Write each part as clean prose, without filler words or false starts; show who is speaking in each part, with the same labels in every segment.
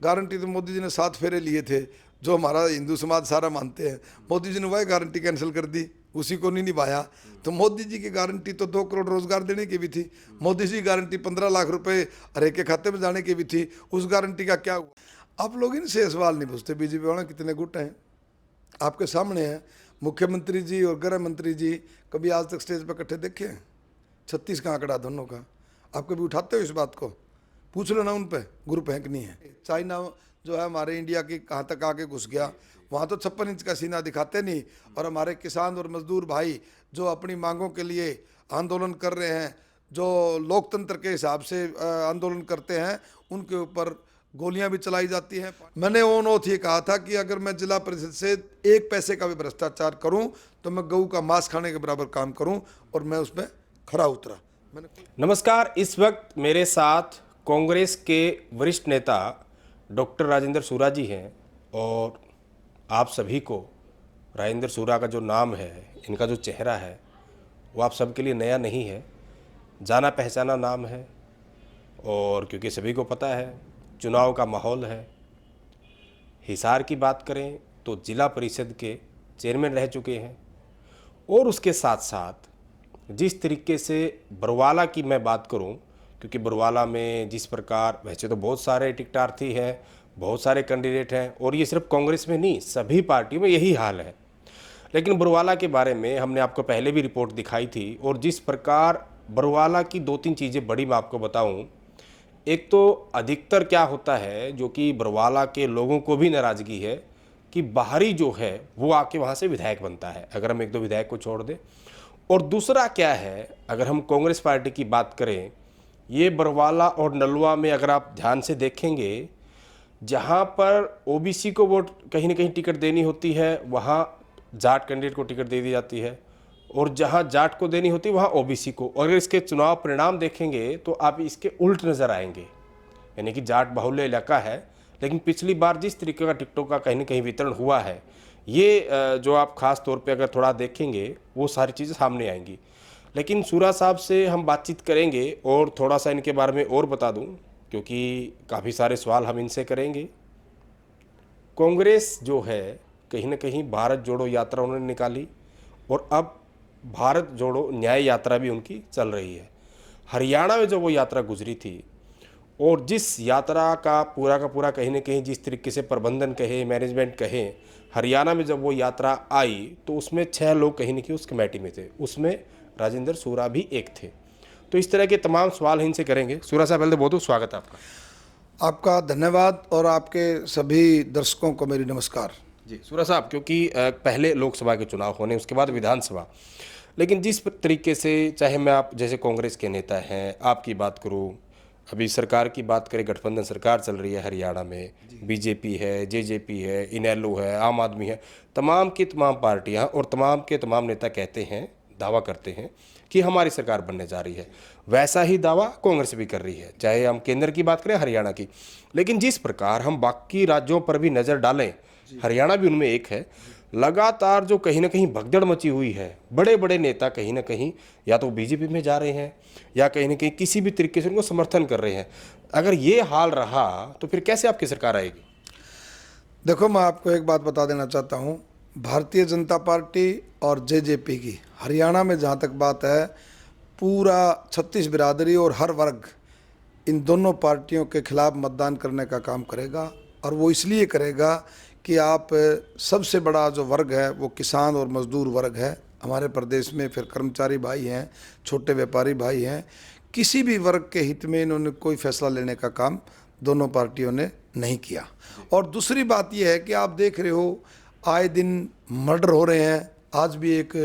Speaker 1: Guarantee तो मोदी जी ने 7 फेरे लिए थे, जो हमारा हिंदू समाज सारा मानते हैं। मोदी जी ने वही गारंटी कैंसिल कर दी, उसी को नहीं निभाया। तो मोदी जी की गारंटी तो 2 करोड़ रोजगार देने की भी थी। मोदी जी की गारंटी 15 लाख रुपए हर एक के खाते में जाने की भी थी। उस गारंटी का क्या हुआ? आप लोग इनसे सवाल नहीं पूछते। बीजेपी वाले कितने गुट हैं, आपके सामने है। मुख्यमंत्री जी और गृह मंत्री जी कभी आज तक स्टेज पर इकट्ठे देखे हैं? 36 का आंकड़ा दोनों का। आप कभी उठाते हो इस बात को? पूछ लो ना उन पे, ग्रुप है कि नहीं है। चाइना जो है हमारे इंडिया की कहाँ तक आगे घुस गया, वहाँ तो 56 इंच का सीना दिखाते नहीं। और हमारे किसान और मजदूर भाई जो अपनी मांगों के लिए आंदोलन कर रहे हैं, जो लोकतंत्र के हिसाब से आंदोलन करते हैं, उनके ऊपर गोलियां भी चलाई जाती हैं। मैंने ऑन ओथ ये कहा था कि अगर मैं जिला परिषद से 1 पैसे का भी भ्रष्टाचार करूं तो मैं गऊ का मांस खाने के बराबर काम करूं, और मैं उसमें खरा उतरा।
Speaker 2: नमस्कार, इस वक्त मेरे साथ कांग्रेस के वरिष्ठ नेता डॉक्टर राजेंद्र सूरा जी हैं। और आप सभी को राजेंद्र सूरा का जो नाम है, इनका जो चेहरा है, वो आप सबके लिए नया नहीं है, जाना पहचाना नाम है। और क्योंकि सभी को पता है चुनाव का माहौल है। हिसार की बात करें तो जिला परिषद के चेयरमैन रह चुके हैं। और उसके साथ साथ जिस तरीके से बरवाला की मैं बात करूं, क्योंकि बरवाला में जिस प्रकार, वैसे तो बहुत सारे टिकटार्थी हैं, बहुत सारे कैंडिडेट हैं, और ये सिर्फ कांग्रेस में नहीं, सभी पार्टियों में यही हाल है। लेकिन बरवाला के बारे में हमने आपको पहले भी रिपोर्ट दिखाई थी। और जिस प्रकार बरवाला की 2-3 चीज़ें बड़ी मैं आपको बताऊं। एक तो अधिकतर क्या होता है, जो कि बरवाला के लोगों को भी नाराज़गी है कि बाहरी जो है वो आके वहाँ से विधायक बनता है, अगर हम 1-2 विधायक को छोड़ दें। और दूसरा क्या है, अगर हम कांग्रेस पार्टी की बात करें, ये बरवाला और नलवा में अगर आप ध्यान से देखेंगे, जहाँ पर ओबीसी को वोट कहीं ना कहीं टिकट देनी होती है, वहाँ जाट कैंडिडेट को टिकट दे दी जाती है, और जहाँ जाट को देनी होती है वहाँ ओबीसी को। और अगर इसके चुनाव परिणाम देखेंगे तो आप इसके उल्ट नज़र आएंगे, यानी कि जाट बाहुल्य इलाका है। लेकिन पिछली बार जिस तरीके का टिकटों का कहीं ना कहीं वितरण हुआ है, ये जो आप खास तौर पे अगर थोड़ा देखेंगे, वो सारी चीज़ें सामने आएंगी। लेकिन सूरा साहब से हम बातचीत करेंगे और थोड़ा सा इनके बारे में और बता दूं, क्योंकि काफ़ी सारे सवाल हम इनसे करेंगे। कांग्रेस जो है कहीं ना कहीं भारत जोड़ो यात्रा उन्होंने निकाली, और अब भारत जोड़ो न्याय यात्रा भी उनकी चल रही है। हरियाणा में जो वो यात्रा गुजरी थी, और जिस यात्रा का पूरा कहीं ना कहीं जिस तरीके से प्रबंधन कहे, मैनेजमेंट कहे, हरियाणा में जब वो यात्रा आई तो उसमें 6 लोग कहीं ना कहीं उस कमेटी में थे, उसमें राजेंद्र सूरा भी एक थे। तो इस तरह के तमाम सवाल इनसे करेंगे। सूरा साहब, पहले तो बहुत बहुत स्वागत है आपका।
Speaker 1: आपका धन्यवाद, और आपके सभी दर्शकों को मेरी नमस्कार
Speaker 2: जी। सूरा साहब, क्योंकि पहले लोकसभा के चुनाव होने, उसके बाद विधानसभा, लेकिन जिस तरीके से, चाहे मैं आप जैसे कांग्रेस के नेता हैं, आपकी बात करूं, अभी सरकार की बात करें, गठबंधन सरकार चल रही है हरियाणा में, बीजेपी है, जेजेपी है, इनेलो है, आम आदमी है, तमाम की तमाम पार्टियां और तमाम के तमाम नेता कहते हैं, दावा करते हैं कि हमारी सरकार बनने जा रही है। वैसा ही दावा कांग्रेस भी कर रही है, चाहे हम केंद्र की बात करें, हरियाणा की। लेकिन जिस प्रकार हम बाकी राज्यों पर भी नज़र डालें, हरियाणा भी उनमें एक है, लगातार जो कहीं ना कहीं भगदड़ मची हुई है, बड़े बड़े नेता कहीं ना कहीं या तो बीजेपी में जा रहे हैं, या कहीं ना कहीं किसी भी तरीके से उनको समर्थन कर रहे हैं। अगर ये हाल रहा तो फिर कैसे आपकी सरकार आएगी?
Speaker 1: देखो, मैं आपको एक बात बता देना चाहता हूँ। भारतीय जनता पार्टी और जेजेपी की हरियाणा में जहाँ तक बात है, पूरा 36 बिरादरी और हर वर्ग इन दोनों पार्टियों के खिलाफ मतदान करने का काम करेगा। और वो इसलिए करेगा कि आप सबसे बड़ा जो वर्ग है वो किसान और मजदूर वर्ग है हमारे प्रदेश में। फिर कर्मचारी भाई हैं, छोटे व्यापारी भाई हैं। किसी भी वर्ग के हित में इन्होंने कोई फैसला लेने का काम दोनों पार्टियों ने नहीं किया। और दूसरी बात यह है कि आप देख रहे हो, आए दिन मर्डर हो रहे हैं। आज भी एक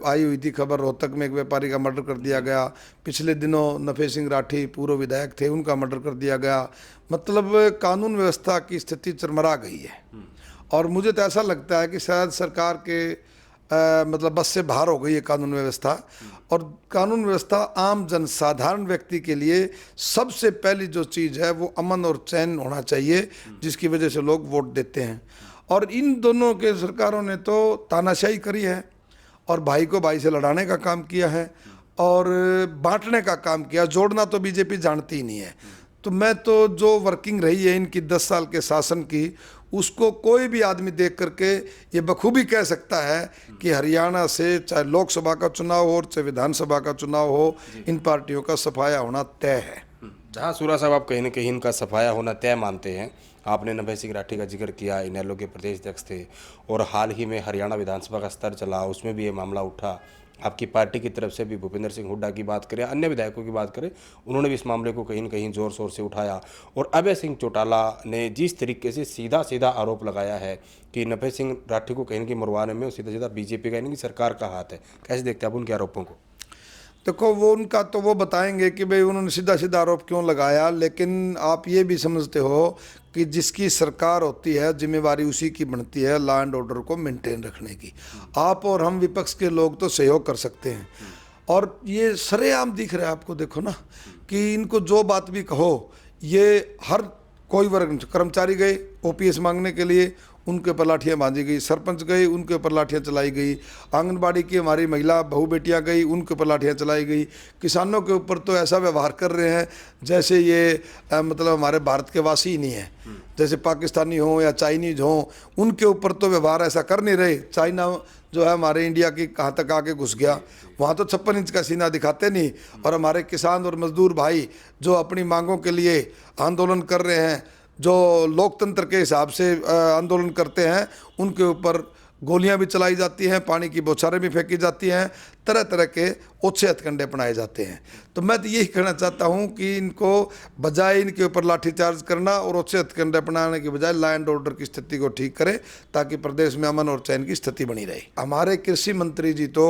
Speaker 1: आई हुई थी खबर, रोहतक में एक व्यापारी का मर्डर कर दिया गया। पिछले दिनों नफे सिंह राठी पूर्व विधायक थे, उनका मर्डर कर दिया गया। मतलब कानून व्यवस्था की स्थिति चरमरा गई है। और मुझे तो ऐसा लगता है कि शायद सरकार के मतलब बस से बाहर हो गई है कानून व्यवस्था। और कानून व्यवस्था आम जनसाधारण व्यक्ति के लिए सबसे पहली जो चीज़ है वो अमन और चैन होना चाहिए, जिसकी वजह से लोग वोट देते हैं। और इन दोनों के सरकारों ने तो तानाशाही करी है, और भाई को भाई से लड़ाने का काम किया है, और बांटने का काम किया। जोड़ना तो बीजेपी जानती ही नहीं है। तो मैं तो जो वर्किंग रही है इनकी 10 साल के शासन की, उसको कोई भी आदमी देख करके ये बखूबी कह सकता है कि हरियाणा से चाहे लोकसभा का चुनाव हो और चाहे विधानसभा का चुनाव हो, इन पार्टियों का सफाया होना तय है।
Speaker 2: जहाँ सूरा साहब आप कहीं ना कहीं इनका सफाया होना तय मानते हैं, आपने नभय सिंह राठी का जिक्र किया, इनेलो के प्रदेश अध्यक्ष थे, और हाल ही में हरियाणा विधानसभा का स्तर चला, उसमें भी ये मामला उठा। आपकी पार्टी की तरफ से भी भूपेंद्र सिंह हुड्डा की बात करें, अन्य विधायकों की बात करें, उन्होंने भी इस मामले को कहीं न कहीं ज़ोर शोर से उठाया। और अभय सिंह चौटाला ने जिस तरीके से सीधा सीधा आरोप लगाया है कि नभय सिंह राठी को कहीं न कहीं मरवाने में सीधा सीधा बीजेपी का, यानी कि सरकार का हाथ है, कैसे देखते हैं आप उनके आरोपों को?
Speaker 1: देखो, वो उनका तो वो बताएंगे कि भाई उन्होंने सीधा सीधा आरोप क्यों लगाया, लेकिन आप ये भी समझते हो कि जिसकी सरकार होती है जिम्मेवारी उसी की बनती है लॉ एंड ऑर्डर को मेंटेन रखने की। आप और हम विपक्ष के लोग तो सहयोग कर सकते हैं, और ये सरेआम दिख रहा है आपको, देखो ना कि इनको जो बात भी कहो, ये हर कोई वर्ग, कर्मचारी गए ओपीएस मांगने के लिए, उनके ऊपर लाठियाँ बांधी गई, सरपंच गए उनके ऊपर लाठियाँ चलाई गई, आंगनबाड़ी की हमारी महिला बहू बेटियाँ गई उनके ऊपर लाठियाँ चलाई गई, किसानों के ऊपर तो ऐसा व्यवहार कर रहे हैं जैसे ये मतलब हमारे भारत के वासी ही नहीं है, जैसे पाकिस्तानी हो या चाइनीज हो, उनके ऊपर तो व्यवहार ऐसा कर नहीं रहे। चाइना जो है हमारे इंडिया की कहाँ तक आके घुस गया, वहाँ तो 56 इंच का सीना दिखाते नहीं, और हमारे किसान और मजदूर भाई जो अपनी मांगों के लिए आंदोलन कर रहे हैं, जो लोकतंत्र के हिसाब से आंदोलन करते हैं, उनके ऊपर गोलियां भी चलाई जाती हैं, पानी की बौछारें भी फेंकी जाती हैं, तरह तरह के ओछे हथकंडे अपनाए जाते हैं। तो मैं तो यही कहना चाहता हूं कि इनको बजाय इनके ऊपर लाठीचार्ज करना और ओछे हथकंडे अपनाने के बजाय लॉ एंड ऑर्डर की स्थिति को ठीक करें, ताकि प्रदेश में अमन और चैन की स्थिति बनी रहे। हमारे कृषि मंत्री जी तो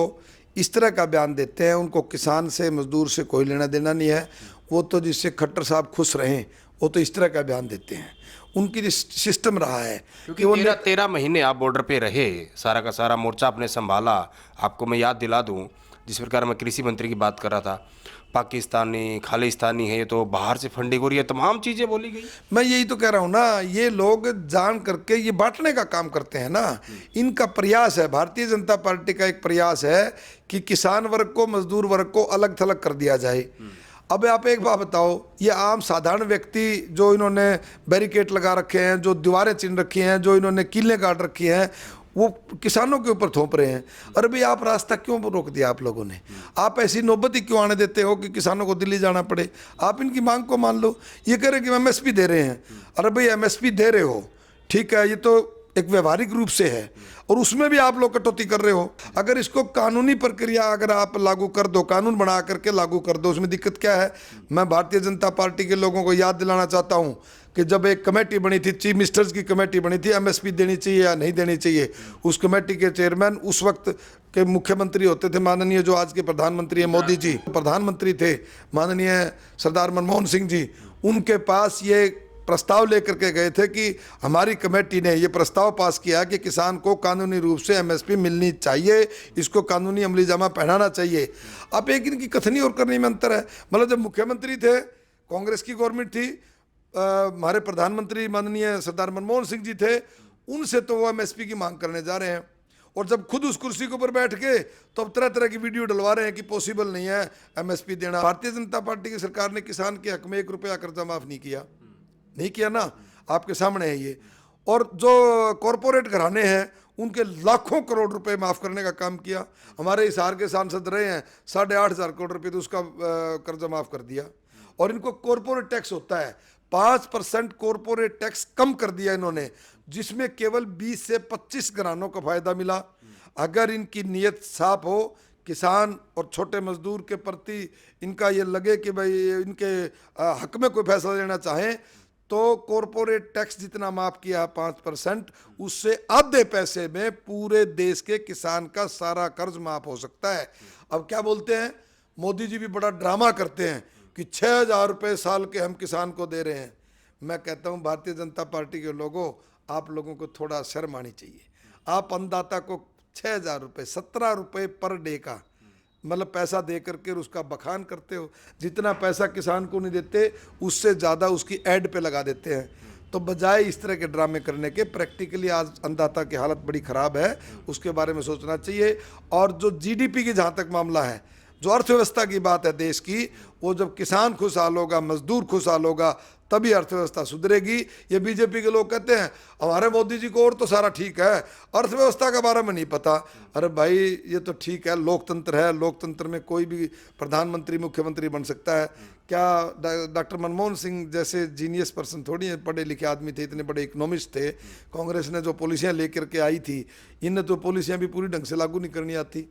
Speaker 1: इस तरह का बयान देते हैं, उनको किसान से मजदूर से कोई लेना देना नहीं है, वो तो जिससे खट्टर साहब खुश रहें वो तो इस तरह का बयान देते हैं। उनकी सिस्टम रहा है
Speaker 2: क्योंकि वो 13 महीने आप बॉर्डर पे रहे, सारा का सारा मोर्चा आपने संभाला। आपको मैं याद दिला दूं, जिस प्रकार मैं कृषि मंत्री की बात कर रहा था, पाकिस्तानी खालिस्तानी है, ये तो बाहर से फंडिंग हो रही है, तमाम चीज़ें बोली गई।
Speaker 1: मैं यही तो कह रहा हूँ ना, ये लोग जान करके ये बांटने का काम करते हैं ना। इनका प्रयास है, भारतीय जनता पार्टी का एक प्रयास है कि किसान वर्ग को, मजदूर वर्ग को अलग थलग कर दिया जाए। अब आप एक बात बताओ, ये आम साधारण व्यक्ति जो इन्होंने बैरिकेड लगा रखे हैं, जो दीवारें चिन रखी हैं, जो इन्होंने कीलें काट रखी हैं, वो किसानों के ऊपर थोप रहे हैं। अरे भाई, आप रास्ता क्यों रोक दिया आप लोगों ने? आप ऐसी नौबत ही क्यों आने देते हो कि किसानों को दिल्ली जाना पड़े? आप इनकी मांग को मान लो। ये कह रहे कि एमएसपी दे रहे हैं। अरे भाई, एमएसपी दे रहे हो, ठीक है, ये तो एक व्यवहारिक रूप से है, और उसमें भी आप लोग कटौती कर रहे हो। अगर इसको कानूनी प्रक्रिया अगर आप लागू कर दो, कानून बना करके लागू कर दो, उसमें दिक्कत क्या है? मैं भारतीय जनता पार्टी के लोगों को याद दिलाना चाहता हूं कि जब एक कमेटी बनी थी, चीफ मिनिस्टर्स की कमेटी बनी थी, एमएसपी देनी चाहिए या नहीं देनी चाहिए, उस कमेटी के चेयरमैन उस वक्त के मुख्यमंत्री होते थे माननीय, जो आज के प्रधानमंत्री है मोदी जी, प्रधानमंत्री थे माननीय सरदार मनमोहन सिंह जी, उनके पास ये प्रस्ताव लेकर के गए थे कि हमारी कमेटी ने ये प्रस्ताव पास किया कि किसान को कानूनी रूप से एमएसपी मिलनी चाहिए, इसको कानूनी अमली जामा पहनाना चाहिए। अब एक इनकी कथनी और करने में अंतर है। मतलब जब मुख्यमंत्री थे, कांग्रेस की गवर्नमेंट थी, हमारे प्रधानमंत्री माननीय सरदार मनमोहन सिंह जी थे, उनसे तो वो एमएसपी की मांग करने जा रहे हैं, और जब खुद उस कुर्सी के ऊपर बैठ के तो अब तरह तरह की वीडियो डलवा रहे हैं कि पॉसिबल नहीं है एमएसपी देना। भारतीय जनता पार्टी की सरकार ने किसान के हक में 1 रुपया कर्जा माफ नहीं किया ना, आपके सामने है ये। और जो कॉरपोरेट घराने हैं, उनके लाखों करोड़ रुपए माफ करने का काम किया। हमारे हिसार के सांसद रहे हैं, 8,500 करोड़ रुपए तो उसका कर्जा माफ कर दिया। और इनको कॉरपोरेट टैक्स होता है, 5% कॉरपोरेट टैक्स कम कर दिया इन्होंने, जिसमें केवल 20 से 25 घरानों को फायदा मिला। अगर इनकी नीयत साफ हो, किसान और छोटे मजदूर के प्रति इनका ये लगे कि भाई इनके हक में कोई फैसला लेना चाहें, तो कॉरपोरेट टैक्स जितना माफ किया 5%, उससे आधे पैसे में पूरे देश के किसान का सारा कर्ज माफ हो सकता है। अब क्या बोलते हैं, मोदी जी भी बड़ा ड्रामा करते हैं कि 6,000 रुपये साल के हम किसान को दे रहे हैं। मैं कहता हूं, भारतीय जनता पार्टी के लोगों, आप लोगों को थोड़ा शर्म आनी चाहिए। आप अन्नदाता को 6,000 रुपये, 17 रुपये पर डे का मतलब पैसा दे करके उसका बखान करते हो। जितना पैसा किसान को नहीं देते, उससे ज़्यादा उसकी ऐड पे लगा देते हैं। तो बजाय इस तरह के ड्रामे करने के, प्रैक्टिकली आज अन्नदाता की हालत बड़ी ख़राब है, उसके बारे में सोचना चाहिए। और जो जीडीपी की जहाँ तक मामला है, जो अर्थव्यवस्था की बात है देश की, वो जब किसान खुशहाल होगा, मजदूर खुशहाल होगा, तभी अर्थव्यवस्था सुधरेगी। ये बीजेपी के लोग कहते हैं हमारे मोदी जी को और तो सारा ठीक है, अर्थव्यवस्था के बारे में नहीं पता। अरे भाई ये तो ठीक है, लोकतंत्र है, लोकतंत्र में कोई भी प्रधानमंत्री मुख्यमंत्री बन सकता है। क्या डॉक्टर मनमोहन सिंह जैसे जीनियस पर्सन थोड़ी है, पढ़े लिखे आदमी थे, इतने बड़े इकोनॉमिस्ट थे। कांग्रेस ने जो पॉलिसियाँ लेकर के आई थी, इन्हें तो पॉलिसियाँ भी पूरी ढंग से लागू नहीं करनी आती,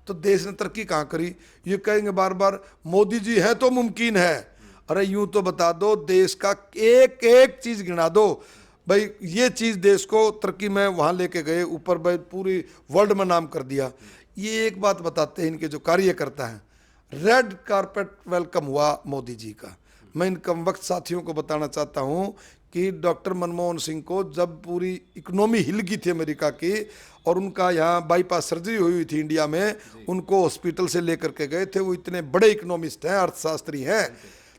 Speaker 1: तो देश ने तरक्की कहाँ करी। ये कहेंगे बार बार मोदी जी है तो मुमकिन है। अरे यूं तो बता दो, देश का एक एक चीज गिना दो भाई, ये चीज देश को तरक्की में वहां लेके गए, ऊपर भाई पूरी वर्ल्ड में नाम कर दिया। ये एक बात बताते हैं इनके जो कार्यकर्ता हैं, रेड कारपेट वेलकम हुआ मोदी जी का। मैं इन कम वक्त साथियों को बताना चाहता हूं कि डॉक्टर मनमोहन सिंह को जब पूरी इकोनॉमी हिल गई थी अमेरिका की, और उनका यहाँ बाईपास सर्जरी हुई थी इंडिया में, उनको हॉस्पिटल से लेकर के गए थे। वो इतने बड़े इकोनॉमिस्ट हैं, अर्थशास्त्री हैं,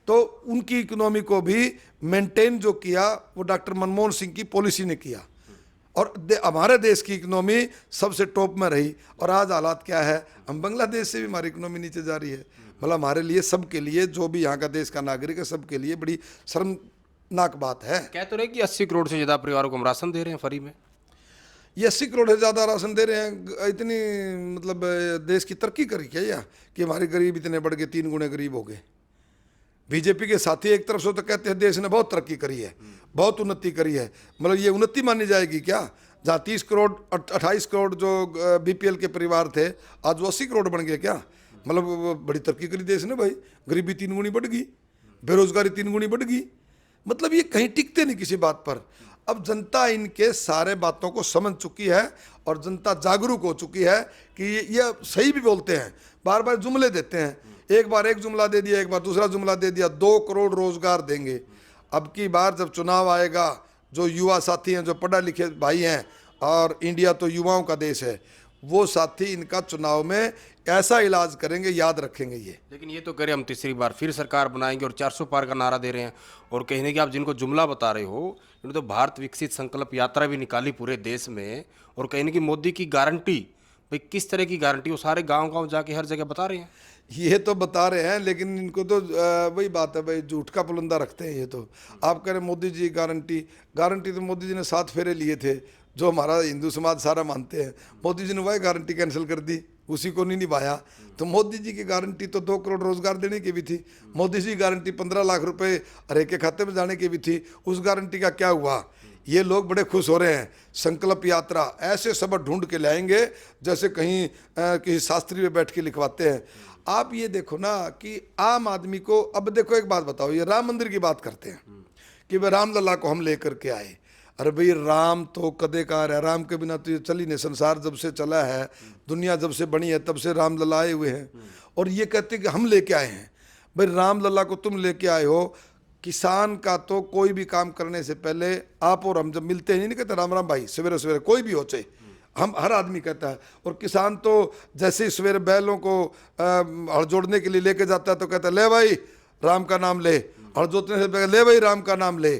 Speaker 1: तो उनकी इकोनॉमी को भी मेंटेन जो किया वो डॉक्टर मनमोहन सिंह की पॉलिसी ने किया, और हमारे देश की इकोनॉमी सबसे टॉप में रही। और आज हालात क्या है, हम बांग्लादेश से भी हमारी इकोनॉमी नीचे जा रही है। मतलब हमारे लिए, सबके लिए, जो भी यहाँ का देश का नागरिक है, सबके लिए बड़ी शर्मनाक बात है।
Speaker 2: कह तो रहे कि 80 करोड़ से ज़्यादा परिवारों को हम राशन दे रहे हैं फ्री में।
Speaker 1: ये 80 करोड़ से ज़्यादा राशन दे रहे हैं, इतनी मतलब देश की तरक्की करी क्या या कि हमारे गरीब इतने बढ़ गए, 3 गुने गरीब हो गए। बीजेपी के साथी एक तरफ से तो कहते हैं देश ने बहुत तरक्की करी है, बहुत उन्नति करी है। मतलब ये उन्नति मानी जाएगी क्या? जहाँ 30 करोड़ 28 करोड़ जो बीपीएल के परिवार थे, आज वो 80 करोड़ बन गए क्या? मतलब बड़ी तरक्की करी देश ने भाई। गरीबी 3 गुनी बढ़ गई, बेरोजगारी 3 गुनी बढ़ गई। मतलब ये कहीं टिकते नहीं किसी बात पर। अब जनता इनके सारे बातों को समझ चुकी है, और जनता जागरूक हो चुकी है कि ये सही भी बोलते हैं, बार बार जुमले देते हैं। एक बार एक जुमला दे दिया, एक बार दूसरा जुमला दे दिया, 2 करोड़ रोजगार देंगे। अब की बार जब चुनाव आएगा, जो युवा साथी हैं, जो पढ़े लिखे भाई हैं, और इंडिया तो युवाओं का देश है, वो साथी इनका चुनाव में ऐसा इलाज करेंगे, याद रखेंगे ये।
Speaker 2: लेकिन ये तो कह रहे हम तीसरी बार फिर सरकार बनाएंगे और 400 पार का नारा दे रहे हैं, और कहने कि आप जिनको जुमला बता रहे हो, इन्होंने तो भारत विकसित संकल्प यात्रा भी निकाली पूरे देश में, और कहने की मोदी की गारंटी, भाई किस तरह की गारंटी, वो सारे गांव-गांव जाके हर जगह बता रहे हैं।
Speaker 1: ये तो बता रहे हैं, लेकिन इनको तो वही बात है भाई, झूठ का पुलंदा रखते हैं ये तो। आप कह रहे मोदी जी गारंटी, गारंटी तो मोदी जी ने 7 फेरे लिए थे, जो हमारा हिंदू समाज सारा मानते हैं। मोदी जी ने वही गारंटी कैंसिल कर दी, उसी को नहीं निभाया। तो मोदी जी की गारंटी तो 2 करोड़ रोजगार देने की भी थी। मोदी जी की गारंटी 15 लाख रुपए हर एक के खाते में जाने की भी थी। उस गारंटी का क्या हुआ? ये लोग बड़े खुश हो रहे हैं। संकल्प यात्रा ऐसे शब्द ढूंढ के लाएंगे जैसे कहीं किसी शास्त्री में बैठ के लिखवाते हैं। आप ये देखो ना कि आम आदमी को, अब देखो एक बात बताओ, ये राम मंदिर की बात करते हैं कि भाई रामलला को हम लेकर के आए। अरे भाई राम तो कदे का है, राम के बिना तो ये चल ही नहीं। संसार जब से चला है, दुनिया जब से बनी है, तब से रामलला आए हुए हैं। और ये कहते हैं कि हम लेके आए हैं। भाई रामलला को तुम लेके आए हो। किसान का तो कोई भी काम करने से पहले आप और हम जब मिलते हैं, नहीं कहते राम राम भाई, सवेरे सवेरे कोई भी हो चाहे, हम हर आदमी कहता है। और किसान तो जैसे ही सवेरे बैलों को हल जोड़ने के लिए लेके जाता है तो कहता है ले भाई राम का नाम ले। हल जोतने से पहले ले भाई राम का नाम ले।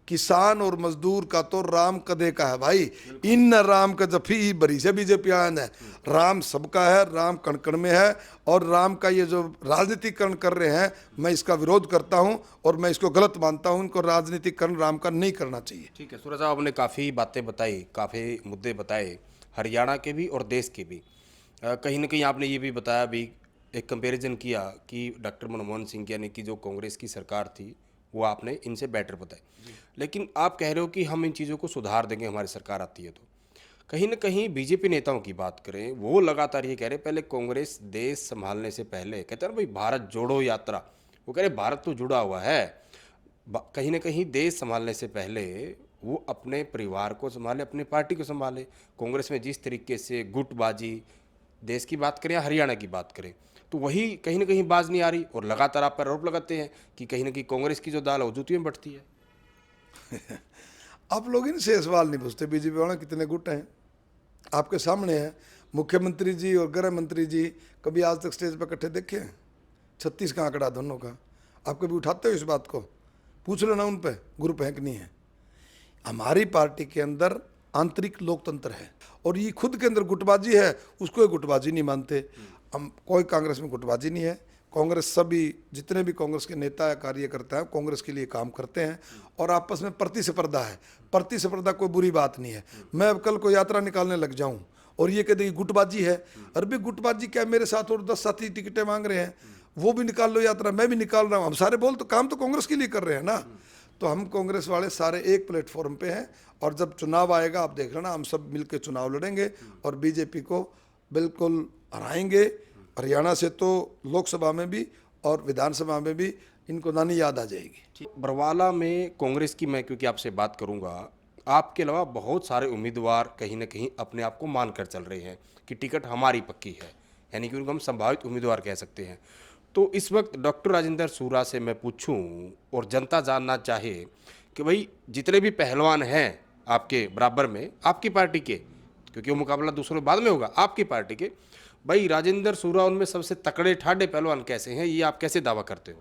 Speaker 1: किसान और मजदूर का तो राम कदे का है भाई। इन राम का जफी बरी से बीजेपी आयन है। राम सबका है, राम कण कण में है। और राम का ये जो राजनीतिकरण कर रहे हैं, मैं इसका विरोध करता हूं और मैं इसको गलत मानता हूं। इनको राजनीतिकरण राम का नहीं करना चाहिए।
Speaker 2: ठीक है सूरज साहब, आपने काफ़ी बातें बताई, काफ़ी मुद्दे बताए, हरियाणा के भी और देश के भी। कहीं ना कहीं आपने ये भी बताया भी, एक कंपैरिजन किया कि डॉक्टर मनमोहन सिंह यानी कि जो कांग्रेस की सरकार थी, वो आपने इनसे बेटर बताई। लेकिन आप कह रहे हो कि हम इन चीज़ों को सुधार देंगे, हमारी सरकार आती है तो। कहीं ना कहीं बीजेपी नेताओं की बात करें, वो लगातार ये कह रहे, पहले कांग्रेस देश संभालने से पहले कहते हैं ना भाई भारत जोड़ो यात्रा, वो कह रहे भारत तो जुड़ा हुआ है। कहीं ना कहीं देश संभालने से पहले वो अपने परिवार को संभाले, अपने पार्टी को संभाले। कांग्रेस में जिस तरीके से गुटबाजी, देश की बात करें या हरियाणा की बात करें, तो वही कहीं ना कहीं बाज नहीं आ रही। और लगातार आप पर आरोप लगाते हैं कि कहीं ना कहीं कांग्रेस की जो दाल है वो जूती में बढ़ती है।
Speaker 1: आप लोग इनसे सवाल नहीं पूछते बीजेपी वाले कितने गुट हैं, आपके सामने है। मुख्यमंत्री जी और गृह मंत्री जी कभी आज तक स्टेज पर इकट्ठे देखे हैं? 36 का आंकड़ा दोनों का। आप कभी उठाते हो इस बात को? पूछ लो ना उन पे, ग्रुप है कि नहीं है। हमारी पार्टी के अंदर आंतरिक लोकतंत्र है, और ये खुद के अंदर गुटबाजी है, उसको ये गुटबाजी नहीं मानते। हम कोई कांग्रेस में गुटबाजी नहीं है, कांग्रेस सभी जितने भी कांग्रेस के नेता या कार्यकर्ता हैं कांग्रेस के लिए काम करते हैं और आपस में प्रतिस्पर्धा है। प्रतिस्पर्धा कोई बुरी बात नहीं है। मैं अब कल को यात्रा निकालने लग जाऊं और ये कहते गुटबाजी है, अरे भी गुटबाजी क्या, मेरे साथ और 10 साथी टिकटें मांग रहे हैं, वो भी निकाल लो यात्रा, मैं भी निकाल रहा हूँ, हम सारे बोल तो काम तो कांग्रेस के लिए कर रहे हैं ना। तो हम कांग्रेस वाले सारे एक प्लेटफॉर्म पे हैं और जब चुनाव आएगा आप देख लेना, हम सब मिलकर चुनाव लड़ेंगे और बीजेपी को बिल्कुल हराएंगे। हरियाणा से तो लोकसभा में भी और विधानसभा में भी इनको नानी याद आ जाएगी।
Speaker 2: बरवाला में कांग्रेस की मैं क्योंकि आपसे बात करूंगा, आपके अलावा बहुत सारे उम्मीदवार कहीं ना कहीं अपने आप को मान कर चल रहे हैं कि टिकट हमारी पक्की है, यानी कि उनको हम संभावित उम्मीदवार कह सकते हैं। तो इस वक्त डॉक्टर राजेंद्र सूरा से मैं पूछूं और जनता जानना चाहे कि भाई जितने भी पहलवान हैं आपके बराबर में, आपकी पार्टी के, क्योंकि वो मुकाबला दूसरों बाद में होगा, आपकी पार्टी के, भाई राजेंद्र सूरा उनमें सबसे तकड़े ठाडे पहलवान कैसे हैं, ये आप कैसे दावा करते हो?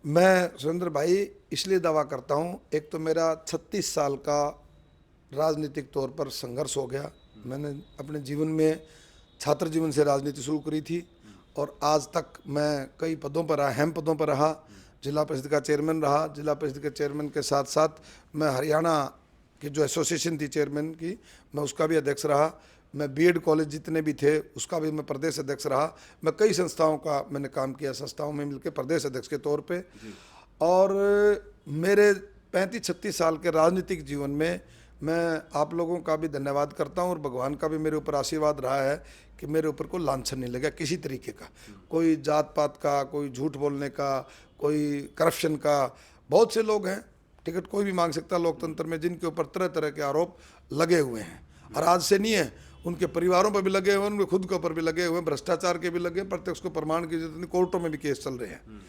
Speaker 1: मैं सुरेंद्र भाई इसलिए दावा करता हूँ, एक तो मेरा 36 साल का राजनीतिक तौर पर संघर्ष हो गया। मैंने अपने जीवन में छात्र जीवन से राजनीति शुरू करी थी और आज तक मैं कई पदों पर रहा, अहम पदों पर रहा। जिला परिषद का चेयरमैन रहा, जिला परिषद के चेयरमैन के साथ साथ मैं हरियाणा की जो एसोसिएशन थी चेयरमैन की, मैं उसका भी अध्यक्ष रहा। मैं बीएड कॉलेज जितने भी थे उसका भी मैं प्रदेश अध्यक्ष रहा। मैं कई संस्थाओं का मैंने काम किया, संस्थाओं में मिलकर प्रदेश अध्यक्ष के तौर पे। और मेरे 35-36 साल के राजनीतिक जीवन में मैं आप लोगों का भी धन्यवाद करता हूं और भगवान का भी मेरे ऊपर आशीर्वाद रहा है कि मेरे ऊपर कोई लांछन नहीं लगा किसी तरीके का, कोई जात पात का, कोई झूठ बोलने का, कोई करप्शन का। बहुत से लोग हैं, टिकट कोई भी मांग सकता लोकतंत्र में, जिनके ऊपर तरह तरह के आरोप लगे हुए हैं और आज से नहीं है, उनके परिवारों पर भी लगे हुए हैं, उनके खुद के ऊपर भी लगे हुए हैं, भ्रष्टाचार के भी लगे हैं, प्रत्यक्ष को प्रमाण की जरूरत नहीं, कोर्टों में भी केस चल रहे हैं।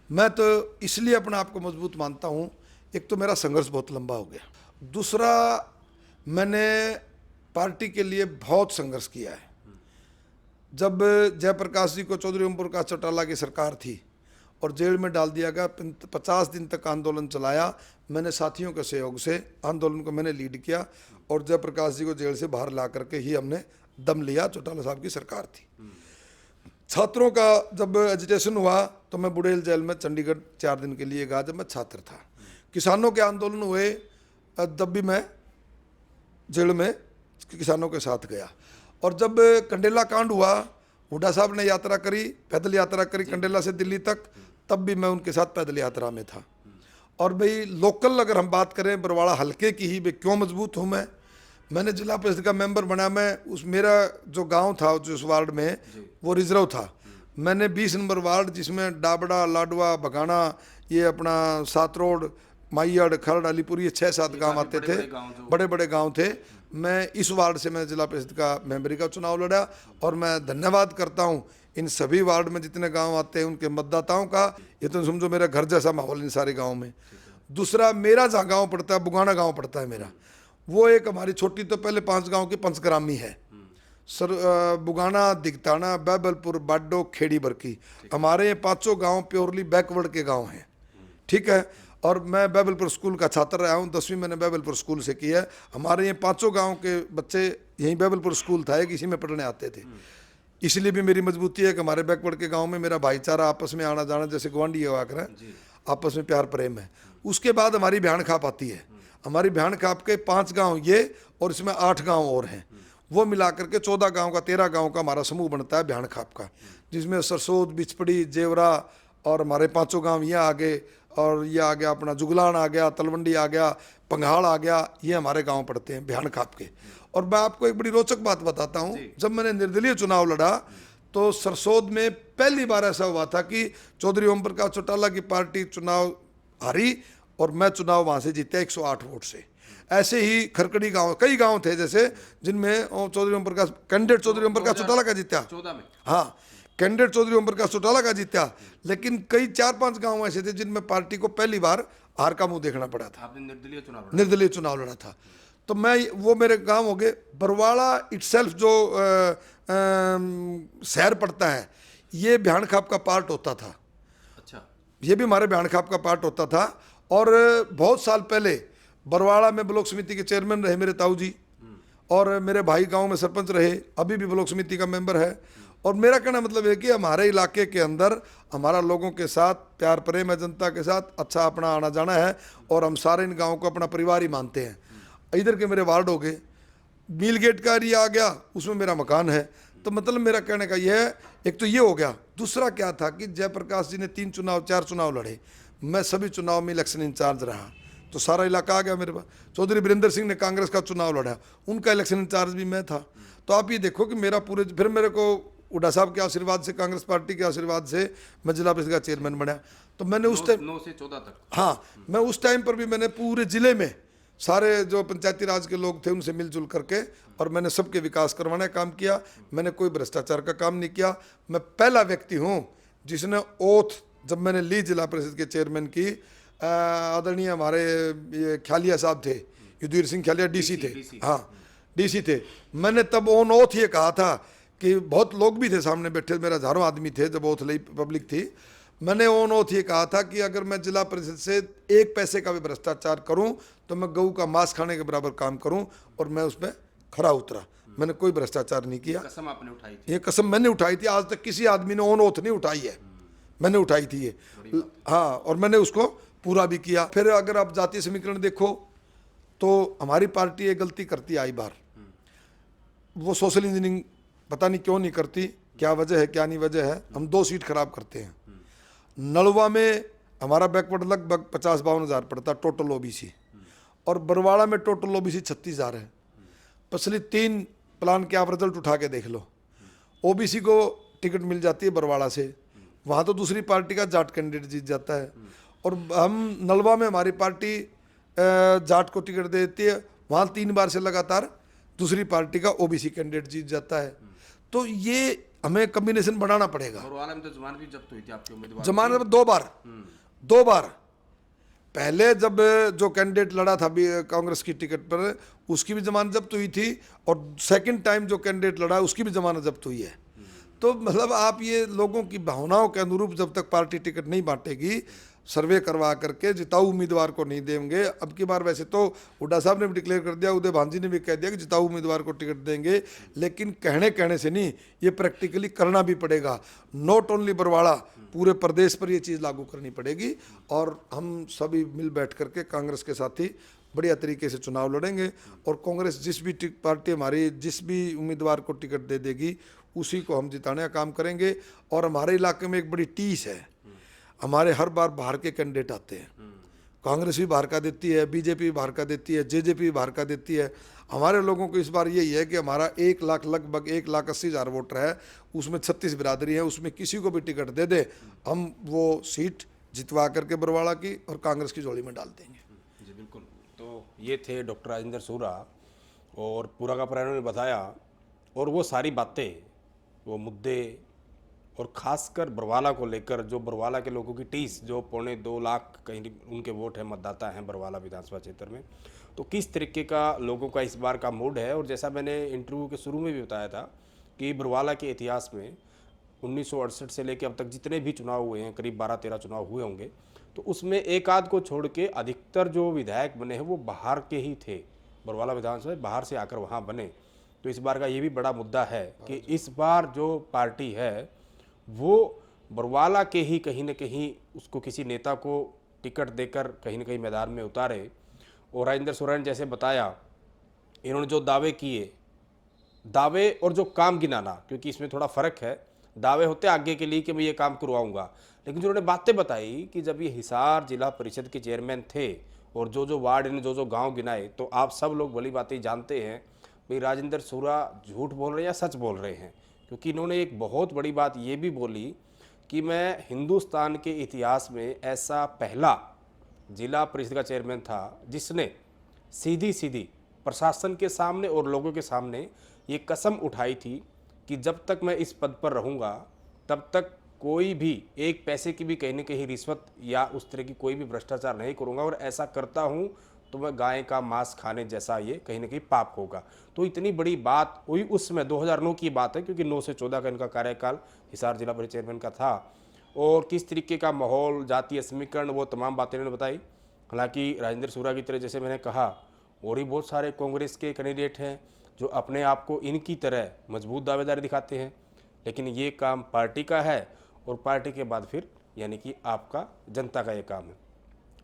Speaker 1: मैं तो इसलिए अपने आप को मजबूत मानता हूँ। एक तो मेरा संघर्ष बहुत लंबा हो गया, दूसरा मैंने पार्टी के लिए बहुत संघर्ष किया है। जब जयप्रकाश जी को चौधरी ओम प्रकाश चौटाला की सरकार थी और जेल में डाल दिया गया, 50 दिन तक आंदोलन चलाया। मैंने साथियों के सहयोग से आंदोलन को मैंने लीड किया और जयप्रकाश जी को जेल से बाहर ला करके ही हमने दम लिया। चौटाला साहब की सरकार थी। छात्रों का जब एजिटेशन हुआ तो मैं बुड़ेल जेल में चंडीगढ़ 4 दिन के लिए गया जब मैं छात्र था। किसानों के आंदोलन हुए तब भी मैं जेल में किसानों के साथ गया। और जब कंडेला कांड हुआ, हुड्डा साहब ने यात्रा करी, पैदल यात्रा करी कंडेला से दिल्ली तक, तब भी मैं उनके साथ पैदल यात्रा में था। और भाई लोकल अगर हम बात करें बरवाड़ा हल्के की ही, भाई क्यों मजबूत हूँ मैंने जिला परिषद का मेंबर बना। मैं उस मेरा जो गांव था जो उस वार्ड में वो रिजर्व था। मैंने 20 नंबर वार्ड जिसमें डाबड़ा, लाडवा, बगाना, ये अपना सात रोड, माइयड़, खरड़, अलीपुर, ये 6-7 गांव आते थे, बड़े बड़े गांव थे। मैं इस वार्ड से मैं जिला परिषद का मेंबरी का चुनाव लड़ा और मैं धन्यवाद करता हूं इन सभी वार्ड में जितने गांव आते हैं उनके मतदाताओं का। ये तो समझो मेरा घर जैसा माहौल इन सारे गाँव में। दूसरा मेरा जहाँ गाँव पड़ता है, बुगाना गाँव पड़ता है मेरा, वो एक हमारी छोटी तो पहले 5 गाँव की पंचग्रामी है। सर बुगाना, दिगताना, बैबलपुर, बाडो, खेड़ी, बरकी, हमारे ये 5 गाँव प्योरली बैकवर्ड के गाँव हैं। ठीक है। और मैं बैबलपुर स्कूल का छात्र रहा हूँ, 10वीं मैंने बैबलपुर स्कूल से की है। हमारे ये 5 गाँव के बच्चे यहीं बैबलपुर स्कूल था एक, इसी में पढ़ने आते थे। इसलिए भी मेरी मजबूती है कि हमारे बैकवर्ड के गाँव में मेरा भाईचारा, आपस में आना जाना, जैसे गुआंढी हुआ करें, आपस में प्यार प्रेम है। उसके बाद हमारी भ्याण खाप आती है। हमारी भ्याण खाप के 5 गाँव ये और इसमें 8 गाँव और हैं, वो मिला करके 14 गाँव का, 13 गाँव का हमारा समूह बनता है भ्याण खाप का, जिसमें सरसोद, बिचपड़ी, जेवरा और हमारे 5 गाँव यहाँ आ गए, और ये आ गया अपना जुगलान आ गया, तलवंडी आ गया, पंघाड़ आ गया, ये हमारे गांव पड़ते हैं भ्याण खाप के। और मैं आपको एक बड़ी रोचक बात बताता हूं, जब मैंने निर्दलीय चुनाव लड़ा तो सरसोद में पहली बार ऐसा हुआ था कि चौधरी ओम प्रकाश चौटाला की पार्टी चुनाव हारी और मैं चुनाव वहां से जीता 108 वोट से। ऐसे ही खरकड़ी गांव, कई गांव थे जैसे जिनमें चौधरी ओम प्रकाश, कैंडिडेट चौधरी ओम प्रकाश चौटाला का जीता
Speaker 2: 14 में,
Speaker 1: हाँ, कैंडिडेट चौधरी ओम प्रकाश चौटाला का जीता। लेकिन कई 4-5 गांव ऐसे थे जिनमें पार्टी को पहली बार हार का मुंह देखना पड़ा था।
Speaker 2: आपने
Speaker 1: निर्दलीय चुनाव लड़ा था। तो मैं, वो मेरे गांव हो गए। बरवाड़ा इटसेल्फ जो शहर पड़ता है, ये भ्याण खाप का पार्ट होता था।
Speaker 2: अच्छा,
Speaker 1: ये भी हमारे भ्याण खाप का पार्ट होता था। और बहुत साल पहले बरवाड़ा में ब्लॉक समिति के चेयरमैन रहे मेरे ताऊ जी, और मेरे भाई गांव में सरपंच रहे, अभी भी ब्लॉक समिति का मेंबर है। और मेरा कहना मतलब है कि हमारे इलाके के अंदर हमारा लोगों के साथ प्यार प्रेम है, जनता के साथ अच्छा अपना आना जाना है, और हम सारे इन गाँव को अपना परिवार ही मानते हैं। इधर के मेरे वार्ड हो गए, मिल गेट का एरिया आ गया, उसमें मेरा मकान है। तो मतलब मेरा कहने का यह है, एक तो ये हो गया। दूसरा क्या था कि जयप्रकाश जी ने 4 चुनाव लड़े, मैं सभी चुनाव में इलेक्शन इंचार्ज रहा, तो सारा इलाका आ गया मेरे पास। चौधरी वीरेंद्र सिंह ने कांग्रेस का चुनाव लड़ा, उनका इलेक्शन इंचार्ज भी मैं था। तो आप ये देखो कि मेरा पूरे, फिर मेरे को हुड्डा साहब के आशीर्वाद से, कांग्रेस पार्टी के आशीर्वाद से मैं जिला परिषद का चेयरमैन बना। तो मैंने उस टाइम
Speaker 2: 9 से 14 तक,
Speaker 1: हाँ, मैं उस टाइम पर भी मैंने पूरे जिले में सारे जो पंचायती राज के लोग थे उनसे मिलजुल करके, और मैंने सबके विकास करवाने का काम किया। मैंने कोई भ्रष्टाचार का काम नहीं किया। मैं पहला व्यक्ति हूँ जिसने ओथ, जब मैंने ली जिला परिषद के चेयरमैन की, आदरणीय हमारे ये ख्यालिया साहब थे, युद्धवीर सिंह ख्यालिया डीसी थे, हाँ डीसी थे। मैंने तब ऑन ओथ ये कहा था कि बहुत लोग भी थे सामने बैठे, मेरा हजारों आदमी थे जब ओथ ली पब्लिक थी। मैंने ऑन ओथ ये कहा था कि अगर मैं जिला परिषद से 1 पैसे का भी भ्रष्टाचार करूं तो मैं गऊ का मांस खाने के बराबर काम करूं, और मैं उसमें खरा उतरा। मैंने कोई भ्रष्टाचार नहीं किया।
Speaker 2: कसम आपने उठाई थी?
Speaker 1: ये कसम मैंने उठाई थी, आज तक किसी आदमी ने ऑन ओथ नहीं उठाई है, मैंने उठाई थी ये, हाँ, और मैंने उसको पूरा भी किया। फिर अगर आप जातीय समीकरण देखो तो हमारी पार्टी ये गलती करती है आई बार, वो सोशल इंजीनियरिंग पता नहीं क्यों नहीं करती, क्या वजह है क्या नहीं वजह है। हम 2 सीट खराब करते हैं। नलवा में हमारा बैकवर्ड लगभग 50-52 हज़ार पड़ता टोटल ओबीसी, और बरवाड़ा में टोटल ओबीसी 36,000 है। पिछली 3 प्लान के आप रिजल्ट उठा के देख लो, ओबीसी को टिकट मिल जाती है बरवाड़ा से, वहाँ तो दूसरी पार्टी का जाट कैंडिडेट जीत जाता है। और हम नलवा में हमारी पार्टी जाट को टिकट दे देती है, वहाँ 3 बार से लगातार दूसरी पार्टी का ओबीसी कैंडिडेट जीत जाता है। तो ये हमें कम्बिनेशन बनाना पड़ेगा।
Speaker 2: बरवाला में तो जमानत भी जब्त हुई थी आपके उम्मीदवार,
Speaker 1: जमानत 2 बार। पहले जब जो कैंडिडेट लड़ा था कांग्रेस की टिकट पर, उसकी भी जमानत जब्त हुई थी, और सेकंड टाइम जो कैंडिडेट लड़ा उसकी भी जमानत जब्त हुई है। तो मतलब आप ये लोगों की भावनाओं के अनुरूप जब तक पार्टी टिकट नहीं बांटेगी, सर्वे करवा करके जिताऊ उम्मीदवार को नहीं देंगे। अब की बार वैसे तो हुड्डा साहब ने भी डिक्लेयर कर दिया, उदय भांजी ने भी कह दिया कि जिताऊ उम्मीदवार को टिकट देंगे, लेकिन कहने से नहीं, ये प्रैक्टिकली करना भी पड़ेगा। नॉट ओनली बरवाड़ा, पूरे प्रदेश पर ये चीज़ लागू करनी पड़ेगी। और हम सभी मिल बैठ करके कांग्रेस के साथ ही बढ़िया तरीके से चुनाव लड़ेंगे, और कांग्रेस जिस भी पार्टी हमारी जिस भी उम्मीदवार को टिकट दे देगी उसी को हम जिताने का काम करेंगे। और हमारे इलाके में एक बड़ी टीस है, हमारे हर बार बाहर के कैंडिडेट आते हैं, कांग्रेस भी बाहर का देती है, बीजेपी भी बाहर का देती है, जेजेपी भी बाहर का देती है। हमारे लोगों को इस बार यही है कि हमारा 1 लाख लगभग 1,80,000 वोटर है, उसमें 36 बिरादरी है, उसमें किसी को भी टिकट दे दे, हम वो सीट जितवा करके बरवाड़ा की और कांग्रेस की झोली में डाल देंगे।
Speaker 2: जी बिल्कुल। तो ये थे डॉक्टर राजेंद्र सूरा, और पूरा का पूरा उन्होंने बताया, और वो सारी बातें, वो मुद्दे, और खासकर बरवाला को लेकर, जो बरवाला के लोगों की टीस, जो 2.25 लाख कहीं उनके वोट हैं, मतदाता हैं बरवाला विधानसभा क्षेत्र में, तो किस तरीके का लोगों का इस बार का मूड है। और जैसा मैंने इंटरव्यू के शुरू में भी बताया था कि बरवाला के इतिहास में 1968 से लेकर अब तक जितने भी चुनाव हुए हैं, करीब 12-13 चुनाव हुए होंगे, तो उसमें एक आध को छोड़ के अधिकतर जो विधायक बने हैं वो बाहर के ही थे, बरवाला विधानसभा बाहर से आकर वहाँ बने। तो इस बार का ये भी बड़ा मुद्दा है कि इस बार जो पार्टी है वो बरवाला के ही कहीं न कहीं उसको किसी नेता को टिकट देकर कहीं न कहीं मैदान में उतारे। और राजेंद्र सूरा ने जैसे बताया, इन्होंने जो दावे किए, दावे और जो काम गिनाना, क्योंकि इसमें थोड़ा फ़र्क है, दावे होते आगे के लिए कि मैं ये काम करवाऊंगा, लेकिन जो उन्होंने बातें बताई कि जब ये हिसार जिला परिषद के चेयरमैन थे और जो वार्ड ने जो गांव गिनाए, तो आप सब लोग भली बातें जानते हैं भाई राजेंद्र सूरा झूठ बोल रहे हैं या सच बोल रहे हैं। क्योंकि इन्होंने एक बहुत बड़ी बात ये भी बोली कि मैं हिंदुस्तान के इतिहास में ऐसा पहला जिला परिषद का चेयरमैन था जिसने सीधी सीधी प्रशासन के सामने और लोगों के सामने ये कसम उठाई थी कि जब तक मैं इस पद पर रहूँगा तब तक कोई भी 1 पैसे की भी कहीं न कहीं रिश्वत या उस तरह की कोई भी भ्रष्टाचार नहीं करूँगा, और ऐसा करता हूँ तो मैं गाय का मांस खाने जैसा ये कहीं न कहीं पाप होगा। तो इतनी बड़ी बात हुई उस समय, 2009 की बात है, क्योंकि 9 से 14 का इनका कार्यकाल हिसार जिला परिषद चेयरमैन का था। और किस तरीके का माहौल, जातीय समीकरण, वो तमाम बातें इन्होंने बताई। हालांकि राजेंद्र सूरा की तरह जैसे मैंने कहा और भी बहुत सारे कांग्रेस के कैंडिडेट हैं जो अपने आप को इनकी तरह मजबूत दावेदारी दिखाते हैं, लेकिन ये काम पार्टी का है और पार्टी के बाद फिर यानी कि आपका, जनता का ये काम है।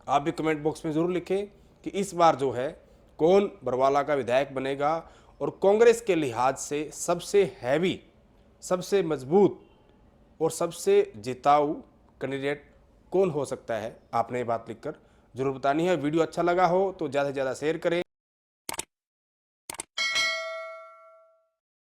Speaker 2: आप भी कमेंट बॉक्स में ज़रूर लिखें कि इस बार जो है कौन बरवाला का विधायक बनेगा और कांग्रेस के लिहाज से सबसे हैवी, सबसे मजबूत और सबसे जिताऊ कैंडिडेट कौन हो सकता है। आपने ये बात लिखकर जरूर बतानी है। वीडियो अच्छा लगा हो तो ज़्यादा से ज़्यादा शेयर करें।